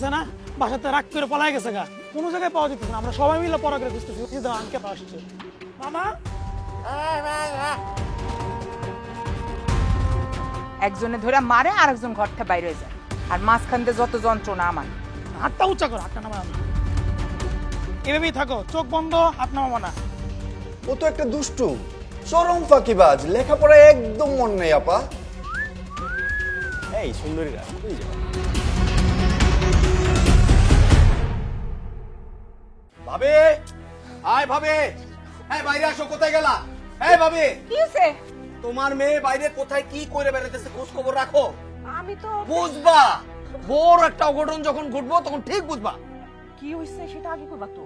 আছে না বাসাতে রাগ করে পলাই গেছে গা, কোনো জায়গায় পাওয়া যেতেছে না। আমরা সবাই মিলে পড়া করে খুঁজতেছি, আনকে আসছে। মামা একজনে ধরে মারে আর একজন ঘর থেকে বাইরে হয়ে যায়, আর মাঝখান দিয়ে যত যন্ত্রণা আমার। হাতটা উঁচা করো, হাতটা নামা। এভাবেই থাকো, চোখ বন্ধ, হাত নামাবো না। ও তো একটা দুষ্টু চরম ফাঁকিবাজ, লেখাপড়া একদম মন নেই আপা। এই সুন্দরীরা কই যাও? ভাবি, আয় ভাবি, এই বাইরে আসো। কোথায় গেলা? এই ভাবি, কি হইছে? তোমার মেয়ে বাইরে কোথায় কি করে বেড়াইতেছে খোঁজ খবর রাখো। আমি তো বুঝবা, বড় একটা অঘটন যখন ঘটবো তখন ঠিক বুঝবা। কি হইছে সেটা আগে কইবা তো।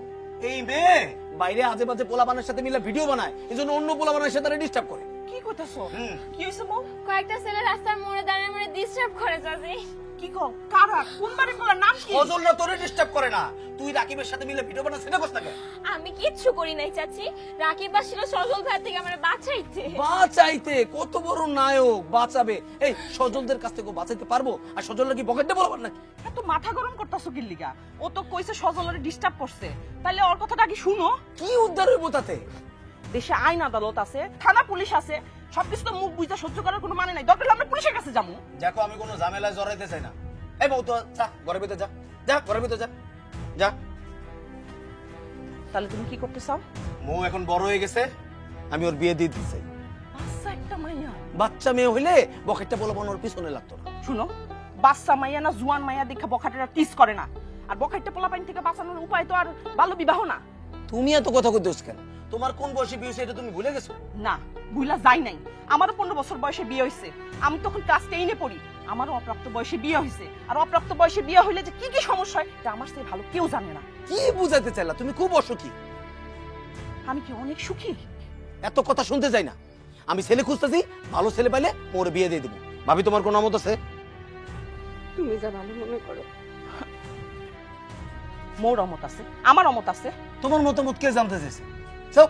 এই মেয়ে বাইরে আজে বাজে পোলাপানের সাথে মিলে ভিডিও বানায়, এজন্য অন্য পোলাপানের সাথে ডিস্টার্ব করে। কি কইতাছো? কি হইছে মো? কয়েকটা ছেলে রাস্তার মোড়ে দাঁড়িয়ে মোড়ে ডিস্টার্ব করে চাচি। কি কও? কারা? কোন বাড়ির পোলার নাম কি? সজলরা তোরে ডিস্টার্ব করে না, তুই রাকিবের সাথে মিলে ভিডিও বানাস সেটা কষ্ট লাগে। আমি কিচ্ছু করি নাই চাচি, রাকিব আসছিল সজল ভাই থেকে আমার বাঁচাইতে। বাঁচাইতে? কত বড় নায়ক, বাঁচাবে। এই সজলদের কাছ থেকে বাঁচাইতে পারবো? আর সজলরা কি পকেটে বলবার নাকি? এত মাথা গরম করতাছো কি লিগা? ও তো কইছে সজলরে ডিস্টার্ব করছে, তাহলে ওর কথাটা কি শুনো। কি উদ্ধার হইব তাতে? দেশে আইন আদালত আছে, থানা পুলিশ আছে, সবকিছু তো মুখ বুঝা সহ্য করার কোনো মানে নাই। দরকার হলে আমরা পুলিশের কাছে যাবো। দেখো আমি কোনো ঝামেলায় জড়াইতে চাই না। এই বউ তো যা ঘরের ভিতরে যা, যা ঘরের ভিতরে যা, যা। তাহলে তুমি কি করতে চাও? মৌ এখন বড় হয়ে গেছে, আমি ওর বিয়ে দিয়ে দিতে চাই। বাচ্চা একটা মাইয়া। বাচ্চা মেয়ে হইলে বকেটটা বলবো ওর পিছনে লাগতো না। শুনো, বাচ্চা মাইয়া না জুয়ান মাইয়া দেখে বখাটেরা টিস করে না। আর বখাটটা পোলাপাইন থেকে বাঁচানোর উপায় তো আর বাল্য বিবাহ না। তুমি এত কথা কইতেছ কেন? তোমার কোন বয়সে বিয়ে হয়েছে এটা তুমি ভুলে গেছো? না, ভুলা যাই নাই। আমারও 15 বছর বয়সে বিয়ে হয়েছে। আমি তখন ক্লাস 10-এ পড়ি। আমারও অপ্রাপ্ত বয়সে বিয়ে হয়েছে। আর অপ্রাপ্ত বয়সে বিয়ে হইলে যে কি কি সমস্যা হয় তা আমার চেয়ে ভালো কেউ জানে না। কি বুঝাইতে চাইলা? তুমি খুব অসুখী। আমি কি অনেক সুখী? এত কথা শুনতে চাই না। আমি ছেলে খুঁজতেছি, ভালো ছেলে পাইলে ওর বিয়ে দিয়ে দেবো। ভাবি তোমার কোন মত আছে? তুমি যা ভালো মনে করো। মোর অমত আছে, আমার অমত আছে। তোমার মতামত কে জানতে চাইছে? সব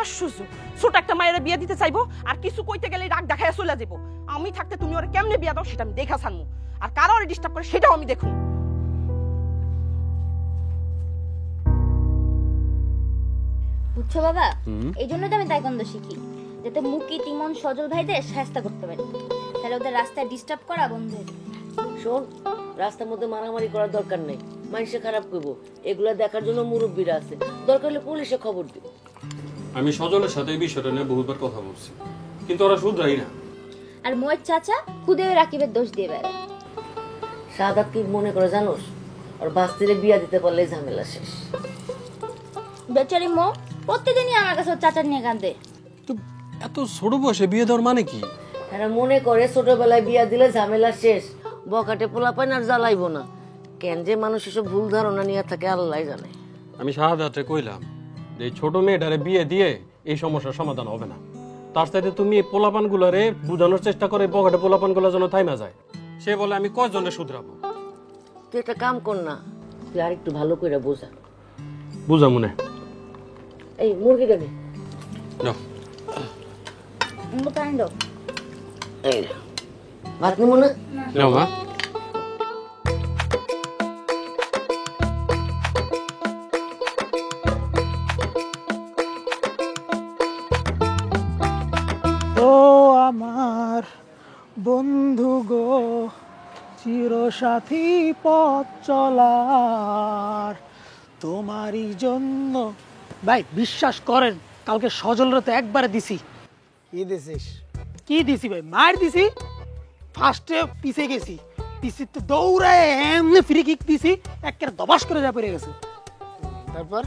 আশ্চর্য, ছোট একটা মায়ের বিয়ে দিতে চাইবো আর কিছু কইতে গেলে রাগ দেখায় চলে যাবো। আমি থাকতে তুমি ওরে কেমনে বিয়ে দাও সেটা আমি দেখা ছাড়মু, আর কারা ওরে ডিস্টার্ব করে সেটাও আমি দেখুন। বুঝছো বাবা, এই জন্য তো আমি তাইকোয়ান্দো শিখি, যাতে মুকি তিমন সজল ভাইদের শায়েস্তা করতে পারি। তাহলে ওদের রাস্তায় ডিস্টার্ব করা বন্ধ হয়ে যাবে। শোন, রাস্তার মধ্যে মারামারি করার দরকার নেই, মানুষে খারাপ করবো। এগুলা দেখার জন্য মুরব্বীরা আছে, দরকার হলে পুলিশে খবর দিই। আমি সজলের সাথে এই বিষয়টা নিয়ে বহুবার কথা বলছি, কিন্তু ওরা শুধরাই না। আর মোয়ের চাচা খুদে রাকিবের দোষ দিয়ে বেড়ায়। সাদাত কি মনে করে জানোস? আর বাস্তিরে বিয়া দিতে পারলে ঝামেলা শেষ। বেচারি মো প্রত্যেকদিনই আমার কাছে ওর চাচার নিয়ে কাঁদে। তো এত ছোট বয়সে বিয়ে দেওয়ার মানে কি? এরা মনে করে ছোটবেলায় বিয়া দিলে ঝামেলা শেষ, বকাটে পোলা পায় আর জ্বালাইবো না। কেন যে মানুষ এসব ভুল ধারণা নিয়ে থাকে আল্লাহ জানে। আমি শাহাদাতে কইলাম যে এই ছোট মেয়েটারে বিয়ে দিয়ে এই সমস্যার সমাধান হবে না। তার সাথে তুমি এই পোলাপান গুলারে বুঝানোর চেষ্টা করে বকাটে পোলাপান গুলা যেন থাইমা যায়। সে বলে আমি কয়জনে শুধরাবো। তুই একটা কাম কর না, তুই আর একটু ভালো করে বোঝা। বুঝা মনে এই মুরগিটা দে। এই ভাত নিবো না? নাও মা। ও আমার বন্ধু গো, চিরসাথী পথ চলার, তোমারই জন্য। ভাই বিশ্বাস করেন, কালকে সজলরা তো একবারে দিছি। কি দিছিস? কি দিছি ভাই? মার দিছি। ফার্স্টে পিছে গেছি, পিছে তো দৌড়ায় এমনি ফ্রি কিক দিছি, একেবারে দবাস করে যা পড়ে গেছে। তারপর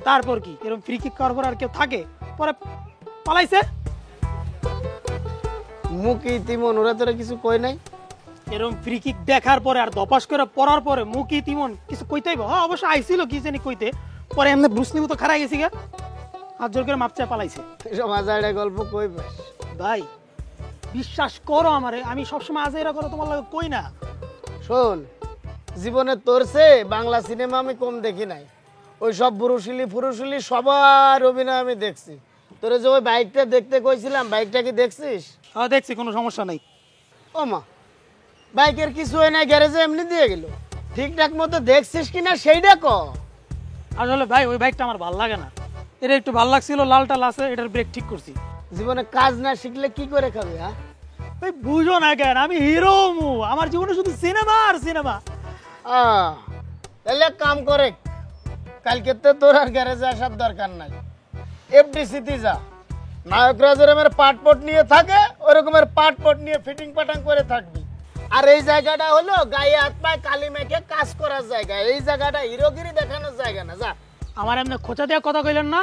তারপর কি এরকম ফ্রি কিক করার পর আর কেউ থাকে? পরে পালাইছে। মুকি তিমন ওরা তোরা কিছু কই নাই? এরকম ফ্রি কিক দেখার পরে আর দপাস করে পড়ার পরে মুকি তিমন কিছু কইতেইব। হ্যাঁ অবশ্য আইছিল কি জানি কইতে, পরে এমনি ব্রুসলি মতো খারাই গেছি গা, হাত জোর করে মাপচা পালাইছে। এসব আজাইরা গল্প কই পাস? ভাই বিশ্বাস করো আমারে, আমি সবসময় আজাইরা করো তোমার লাগে কই না। শোন, জীবনে তোর সে বাংলা সিনেমা আমি কম দেখি নাই। ওই সব পুরুষিলি সবার অভিনয় আমি দেখছি। তোরে যে ওই বাইকটা দেখতে কইছিলাম, বাইকটা কি দেখছিস? হ্যাঁ দেখছি, কোনো সমস্যা নাই। ও মা, বাইকের কিছু হয় না, গ্যারেজে এমনি দিয়ে গেল। ঠিকঠাক মতো দেখছিস কিনা সেইটা ক। আসলে ভাই ওই বাইকটা আমার ভালো লাগে না, এটা একটু ভালো লাগছিল, লালটা লাসে, এটার ব্রেক ঠিক করছি। জীবনে কাজ না শিখলে কি করে খাবি? হ্যাঁ, ভাই বুঝো না কেন, আমি হিরো মু, আমার জীবনে শুধু সিনেমা আর সিনেমা। তাহলে এক কাম করে, কালকে তো তোর আর গ্যারেজে আসার দরকার নাই, এফডিসিতে যা। নায়করা যেরকমের পাটপট নিয়ে থাকে ওরকমের পাটপট নিয়ে ফিটিং পাটাং করে থাকবি। আর এই জায়গাটা হলো গায়ে হাত পায়ে কালি মেখে কাজ করার জায়গা, এই জায়গাটা হিরোগিরি দেখানোর জায়গা না। যা। আমার এমনি খোঁচা দেওয়ার কথা কইলেন না,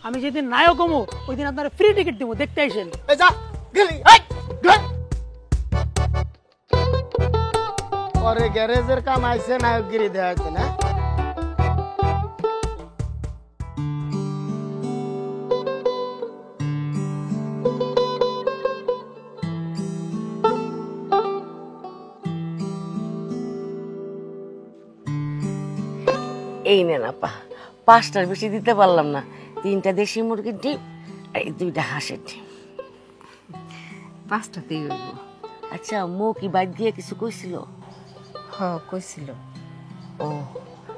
আমি যেদিন নায়ক হমু ওই দিন আপনার ফ্রি টিকিট দিব, দেখতে আইসেন। এই যা গেলি, এই গেল। পরে গ্যারেজের কাম আইছে, নায়কগিরি দেওয়া হচ্ছে না। এই নেন আপা, 5টার বেশি দিতে পারলাম না। 3টা দেশি মুরগির ডিম আর 2টা হাঁসের ডিম। 5টাতেই হইব। আচ্ছা, মো কি বাইর দিয়ে কিছু কইছিল? কইছিল। ও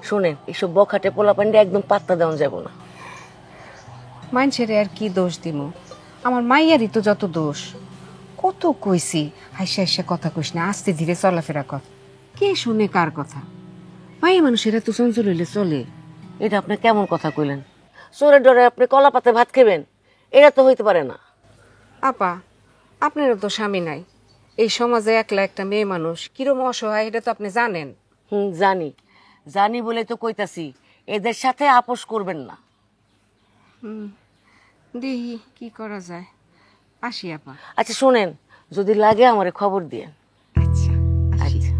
শোনেন, এইসব বখাটে পোলাপান্ডে একদম পাত্তা দেওয়া যাব না। মানুষের আর কি দোষ দিমু? আমার মাইয়ারই তো যত দোষ। কত কইছি হাইসা হাইসা কথা কইস না, আস্তে ধীরে চলাফেরা কর। কে শুনে কার কথা? মাইয়া মানুষেরা তো চঞ্চল হইলে চলে। এটা আপনি কেমন কথা কইলেন? চোরের ডরে আপনি কলা পাতে ভাত খাবেন? এটা তো হইতে পারে না। আপা, আপনারও তো স্বামী নাই। এই সমাজে একলা একটা মেয়ে মানুষ কিরম অসহায় এটা তো আপনি জানেন। জানি, জানি বলে তো কইতাছি, এদের সাথে আপোষ করবেন না। দেখি কি করা যায়। আসি আপা। আচ্ছা শোনেন, যদি লাগে আমারে খবর দিয়েন। আচ্ছা আসি। আচ্ছা।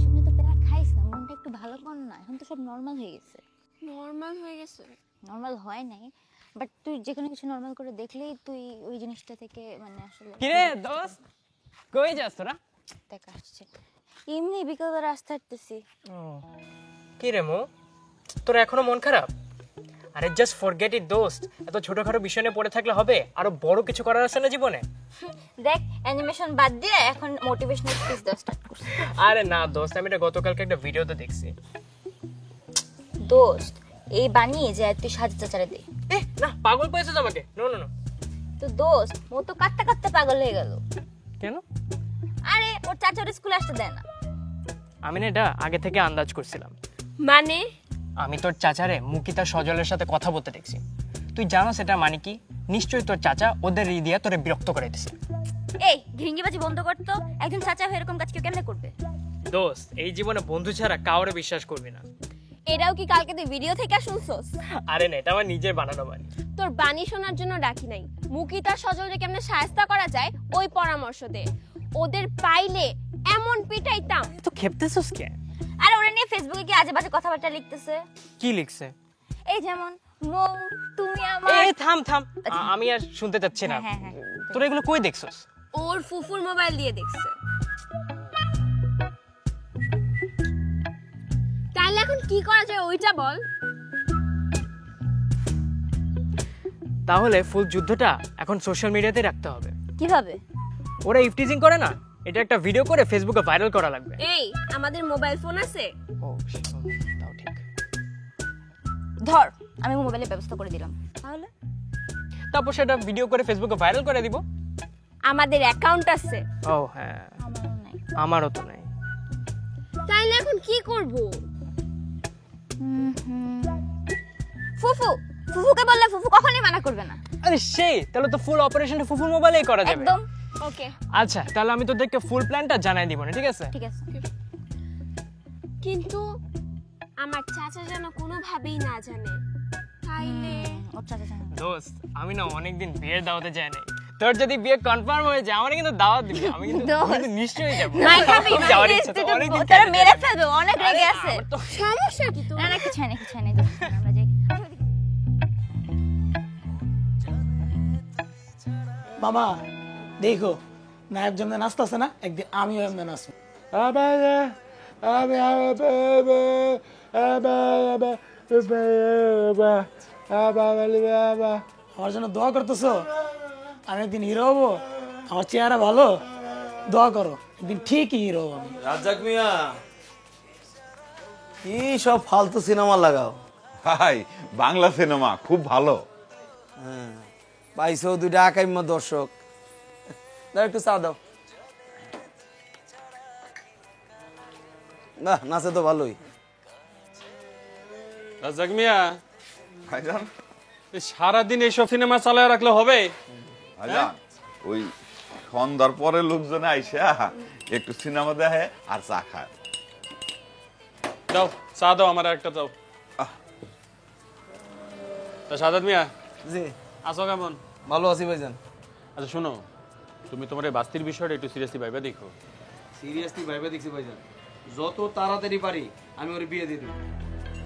শুনে তো পেরা খাইস না, মনটা একটু ভালো কর না, এখন তো সব নর্মাল হয়ে গেছে। নর্মাল হয়ে গেছে? নর্মাল হয় নাই, বাট তুই যে কোনো কিছু নর্মাল করে দেখলেই তুই ওই জিনিসটা থেকে মানে আসলে কিরে দোস্ত, কই যাস তোরা? দেখ আসছে এমনি বিকেলবেলা রাস্তা হাঁটতেছি। কি রে মো, তোর এখনো মন খারাপ? আরে জাস্ট ফরগেট ইট দোস্ত, এত ছোটখাটো বিষয় নিয়ে পড়ে থাকলে হবে? আরো বড় কিছু করার আছে না জীবনে। দেখ অ্যানিমেশন বাদ দিয়ে এখন মোটিভেশনাল স্পিচ দেওয়া স্টার্ট করছি। আরে না দোস্ত, আমি এটা গতকালকে একটা ভিডিওতে দেখছি। দোস্ত এই বানিয়ে যে তুই সাজা চাচারে দে। না, পাগল পেয়েছিস আমাকে? No no no. তো দোস্ত ও তো কাঁদতে কাঁদতে পাগল হয়ে গেল। কেন? আরে ওর চাচা ওর স্কুলে আসতে দেয় না। আমি না এটা আগে থেকে আন্দাজ করছিলাম। মানে? আমি তোর চাচারে মুকিতা সজলের সাথে কথা বলতে দেখছি। তুই জানোস এটা মানে কি? নিশ্চয়ই তোর চাচা ওদের দিয়ে তোরে বিরক্ত করাইতেছে। এই ঘিঙ্গিবাজি বন্ধ কর তো, একজন চাচা হয়ে এরকম কাজ কেউ কেমনে করবে? দোস্ত এই জীবনে বন্ধু ছাড়া কাউরে বিশ্বাস করবি না। এটাও কি কালকে তুই ভিডিও থেকে শুনছস? আরে না, এটা আমার নিজের বানানো বাণী। তোর বাণী শোনার জন্য ডাকি নাই, মুকিতা সজলকে কেমনে সাহায্য করা যায় ওই পরামর্শ দে। ওদের পাইলে এমন পিটাইতাম। তো খেপতেছস কে? আর ওরা নিয়ে ফেসবুকে কি আজে বাজে কথাবার্তা লিখতেছে। কি লিখছে? এই যেমন মৌ তুমি আমার। এই থাম থাম, আমি আর শুনতে চাচ্ছি না। হ্যাঁ, হ্যাঁ। তোরা এগুলো কই দেখছস? ওর ফুফুর মোবাইল দিয়ে দেখছে। তাহলে এখন কি করা যায় ওইটা বল। তাহলে ফুল যুদ্ধটা এখন সোশ্যাল মিডিয়াতে রাখতে হবে। কিভাবে? ওরা ইফটিজিং করে না, এটা একটা ভিডিও করে ফেসবুকে ভাইরাল করা লাগবে। এই আমাদের মোবাইল ফোন আছে? ও তাও ঠিক। ধর আমি মোবাইলের ব্যবস্থা করে দিলাম, তাহলে তারপর সেটা ভিডিও করে ফেসবুকে ভাইরাল করে দিব। আমাদের অ্যাকাউন্ট আছে। ও হ্যাঁ, আমারও নাই। আমারও তো নাই। তাইলে এখন কি করব? ফুফু, ফুফুকে বললে ফুফু কখনোই মানা করবে না। আরে সেই, তাহলে তো ফুল অপারেশনটা ফুফুর মোবাইলেই করা যাবে। একদম। ওকে আচ্ছা তাহলে আমি তোদেরকে ফুল প্ল্যানটা জানাই দিব না, ঠিক আছে? ঠিক আছে। কিন্তু আমার চাচা যেন কোনোভাবেই না জানে। তাইলে ওর চাচা জানে না। দোস্ত আমি না অনেকদিন বিয়ের দাওয়াতে যাই নাই। তোর যদি বিয়ে কনফার্ম হয়ে যায় আমার কিন্তু দাওয়াত দিবি, আমি কিন্তু নিশ্চয়ই যাব। মাই খাবি না, যাওয়ার প্লিজ, ইচ্ছা তো তুই তো অনেকদিন তোরা থেকে মেরে যায়। ফেলবে, অনেক রেগে আরে, আছে। আমার তো সমস্যা কি তোর? না না কিছু হয় না, কিছু হয় না, দোস্ত, আমরা যাই। মামা দেখো নায়ক যেমন নাচতেছে না, একদিন আমিও এমনি নাচবো। আমার জন্য দোয়া করতেছো? আমি একদিন হিরো হবো, আমার চেহারা ভালো, দোয়া করো, একদিন ঠিকই হিরো হবো আমি। রাজ্জাক মিয়া কি সব ফালতু সিনেমা লাগাও? ভাই বাংলা সিনেমা খুব ভালো। হ্যাঁ পাইছো দুইটা আকাইম্য দর্শক। দাও একটু চা দাও। না নাচে তো ভালোই। রাজ্জাক মিয়া, ভাইজান এই সারাদিন এইসব সিনেমা চালায় রাখলে হবে? ভাইজান ওই সন্ধ্যার পরে লোকজন আইসা একটু সিনেমা দেখে আর চা খায়। দাও চা দাও, আমার একটা দাও। তা সাজাদ মিয়া, জি আছো কেমন? ভালো আছি ভাইজান। আচ্ছা শোনো, তুমি তোমার এই বাস্তির বিষয়টা একটু সিরিয়াসলি ভাইবা দেখো। সিরিয়াসলি ভাইবা দেখছি ভাইজান, যত তাড়াতাড়ি পারি আমি ওর বিয়ে দিয়ে দেব।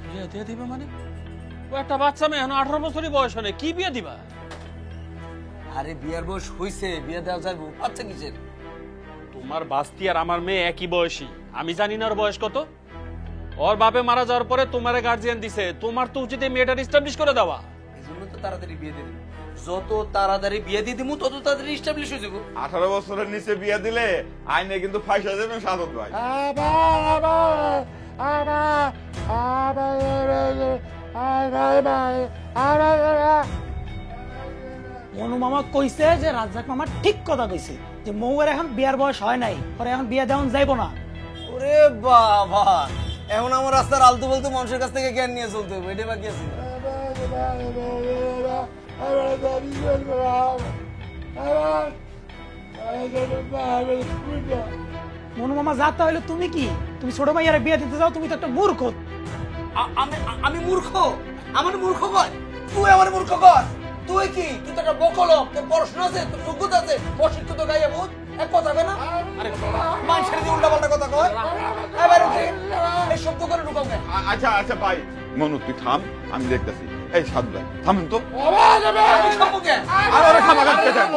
বিয়ে দিয়ে দিবা মানে? ও একটা বাচ্চা মেয়ে, এখন 18 বছরই বয়স হয় না, কি বিয়ে দিবা? আরে বিয়ার বয়স হইছে, বিয়ে দেওয়া যাবে, বাচ্চা কিসের? তোমার বাস্তি আর আমার মেয়ে একই বয়সী, আমি জানি না ওর বয়স কত। ওর বাপে মারা যাওয়ার পরে তোমার গার্জিয়ান দিছে, তোমার তো উচিত এই মেয়েটার এস্টাবলিশ করে দেওয়া। এই জন্য তো তাড়াতাড়ি বিয়ে দিয়ে দিব। যত তাড়াতাড়ি বিয়ে দিয়ে দিব তত তাড়াতাড়ি এস্টাবলিশ হয়ে যাব। 18 বছরের নিচে বিয়ে দিলে আইনে কিন্তু ফাঁসা যাবে সাধন ভাই। মনু মামা কইছে যে রাজ্জাক মামা ঠিক কথা কইছে যে মৌয়ের এখন বিয়ার বয়স হয় নাই, পরে এখন বিয়া দেওয়া যাইবো না। ওরে বাবা, এখন আমার রাস্তার আলতু বলতে মানুষের কাছ থেকে জ্ঞান নিয়ে চলতে হবে, এটা বাকি আছে। মনু মামা যা, তাহলে তুমি কি, তুমি ছোট ভাইয়ারে বিয়ে দিতে যাও? তুমি তো একটা মূর্খ। আমি মূর্খ? আমার মূর্খ কয়? তুই আমার মূর্খ কর? তুই কি, তুই তো একটা বকলক, তোর পড়াশোনা আছে, তোর যোগ্যতা আছে, অশিক্ষিত গাইয়া বুঝ এক কথা কয় না? আরে মানুষের যে উল্টা পাল্টা কথা কয়, এবার এই শব্দ করে ঢুকাও কেন? আচ্ছা আচ্ছা ভাই মনু তুই থাম, আমি দেখতেছি। এই সাধু ভাই থামেন তো। আমি খাবো কেন? আর ওরা খামা খাচ্ছে কেন?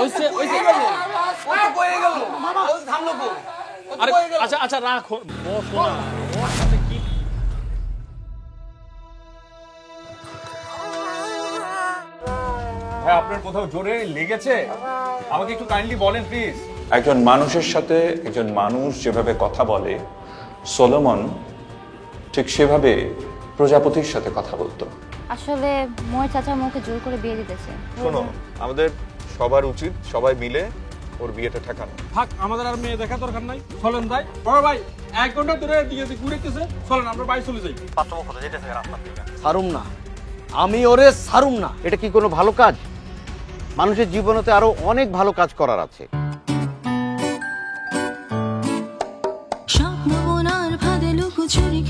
ওইসে ওইসে ও তো কয়ে গেল, ও থামলো কো? ও তো আরে কয়ে গেল। আচ্ছা আচ্ছা রাখো, বসো না। ওর সাথে কি ভাই আপনার কোথাও জোরে লেগেছে? আমাকে একটু কাইন্ডলি বলেন প্লিজ। একজন মানুষের সাথে একজন মানুষ যেভাবে কথা বলে, সলোমন ঠিক সেভাবে প্রজাপতির সাথে কথা বলতো। আসলে মই চাচা মোকে জোর করে বিয়ে দিতেছে। শোনো, আমাদের সবার উচিত সবাই মিলে ওর বিয়েটা ঠেকানো। থাক, আমাদের আর মেয়ে দেখা দরকার নাই, চলেন যাই। বড় ভাই 1 ঘন্টা ধরে দিকে ঘুরেতেছে, চলেন আমরা বাড়ি চলে যাই। ছাড়ুম না, আমি ওরে ছাড়ুম না। এটা কি কোনো ভালো কাজ? মানুষের জীবনেতে আরো অনেক ভালো কাজ করার আছে। স্বপ্ন বোনার ফাঁদে লুকোচুরি